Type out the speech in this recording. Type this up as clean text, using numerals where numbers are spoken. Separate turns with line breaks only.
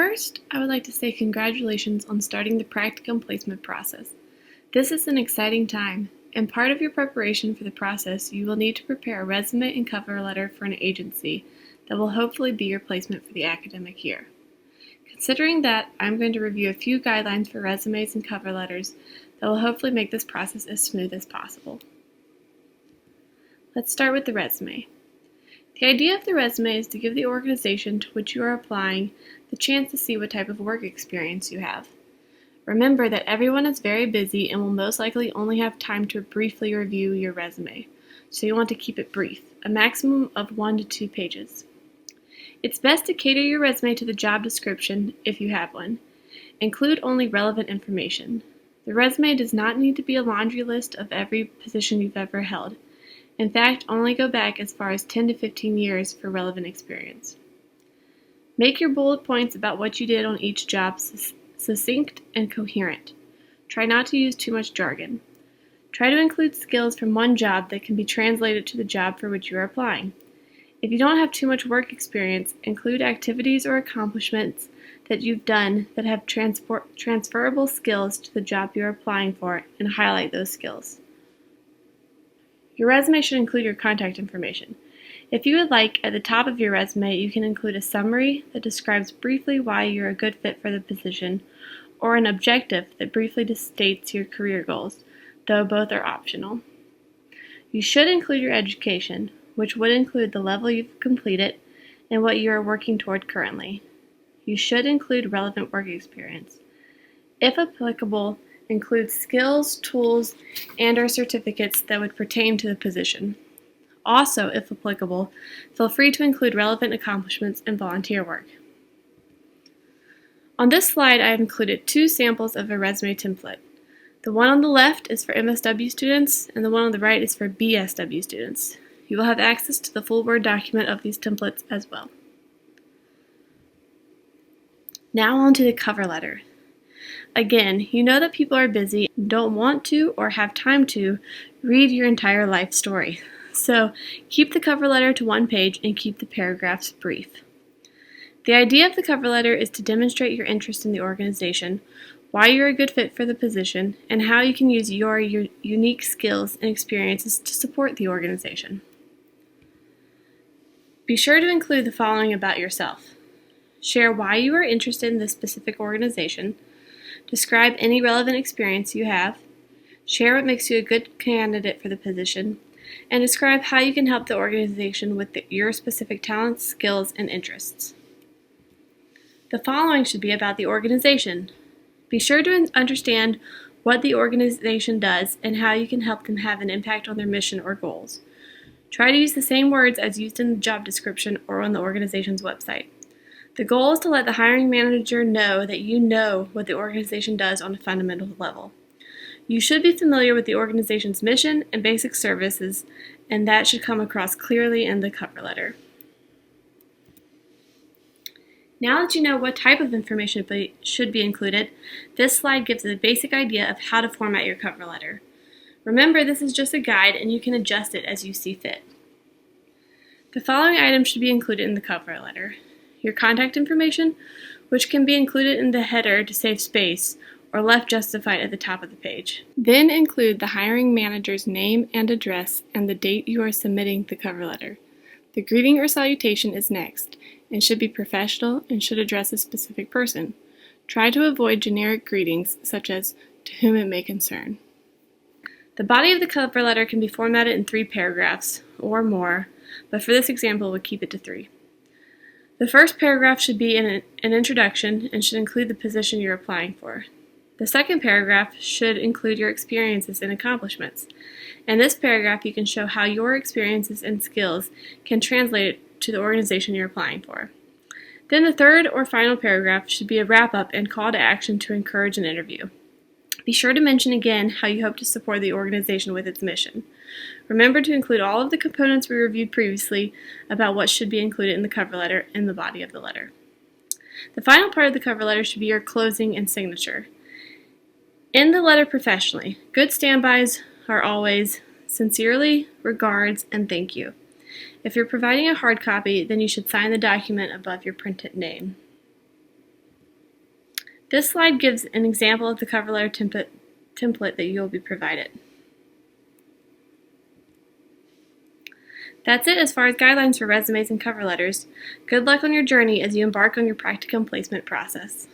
First, I would like to say congratulations on starting the practicum placement process. This is an exciting time, and part of your preparation for the process, you will need to prepare a resume and cover letter for an agency that will hopefully be your placement for the academic year. Considering that, I'm going to review a few guidelines for resumes and cover letters that will hopefully make this process as smooth as possible. Let's start with the resume. The idea of the resume is to give the organization to which you are applying the chance to see what type of work experience you have. Remember that everyone is very busy and will most likely only have time to briefly review your resume, so you want to keep it brief, a maximum of 1 to 2 pages. It's best to cater your resume to the job description if you have one. Include only relevant information. The resume does not need to be a laundry list of every position you've ever held. In fact, only go back as far as 10 to 15 years for relevant experience. Make your bullet points about what you did on each job succinct and coherent. Try not to use too much jargon. Try to include skills from one job that can be translated to the job for which you are applying. If you don't have too much work experience, include activities or accomplishments that you've done that have transferable skills to the job you're applying for and highlight those skills. Your resume should include your contact information. If you would like, at the top of your resume, you can include a summary that describes briefly why you're a good fit for the position, or an objective that briefly states your career goals, though both are optional. You should include your education, which would include the level you've completed and what you are working toward currently. You should include relevant work experience. If applicable, include skills, tools, and/or certificates that would pertain to the position. Also, if applicable, feel free to include relevant accomplishments and volunteer work. On this slide, I have included 2 samples of a resume template. The one on the left is for MSW students, and the one on the right is for BSW students. You will have access to the full Word document of these templates as well. Now on to the cover letter. Again, you know that people are busy and don't want to or have time to read your entire life story. So keep the cover letter to 1 page and keep the paragraphs brief. The idea of the cover letter is to demonstrate your interest in the organization, why you're a good fit for the position, and how you can use your unique skills and experiences to support the organization. Be sure to include the following about yourself. Share why you are interested in this specific organization. Describe any relevant experience you have. Share what makes you a good candidate for the position. And describe how you can help the organization with your specific talents, skills, and interests. The following should be about the organization. Be sure to understand what the organization does and how you can help them have an impact on their mission or goals. Try to use the same words as used in the job description or on the organization's website. The goal is to let the hiring manager know that you know what the organization does on a fundamental level. You should be familiar with the organization's mission and basic services, and that should come across clearly in the cover letter. Now that you know what type of information should be included, this slide gives a basic idea of how to format your cover letter. Remember, this is just a guide and you can adjust it as you see fit. The following items should be included in the cover letter. Your contact information, which can be included in the header to save space, or left justified at the top of the page. Then include the hiring manager's name and address and the date you are submitting the cover letter. The greeting or salutation is next, and should be professional and should address a specific person. Try to avoid generic greetings, such as "to whom it may concern." The body of the cover letter can be formatted in 3 paragraphs, or more, but for this example, we'll keep it to 3. The first paragraph should be an introduction and should include the position you're applying for. The second paragraph should include your experiences and accomplishments. In this paragraph, you can show how your experiences and skills can translate to the organization you're applying for. Then the third or final paragraph should be a wrap-up and call to action to encourage an interview. Be sure to mention again how you hope to support the organization with its mission. Remember to include all of the components we reviewed previously about what should be included in the cover letter in the body of the letter. The final part of the cover letter should be your closing and signature. End the letter professionally. Good standbys are always "Sincerely, regards, and thank you." If you're providing a hard copy, then you should sign the document above your printed name. This slide gives an example of the cover letter template that you will be provided. That's it as far as guidelines for resumes and cover letters. Good luck on your journey as you embark on your practicum placement process.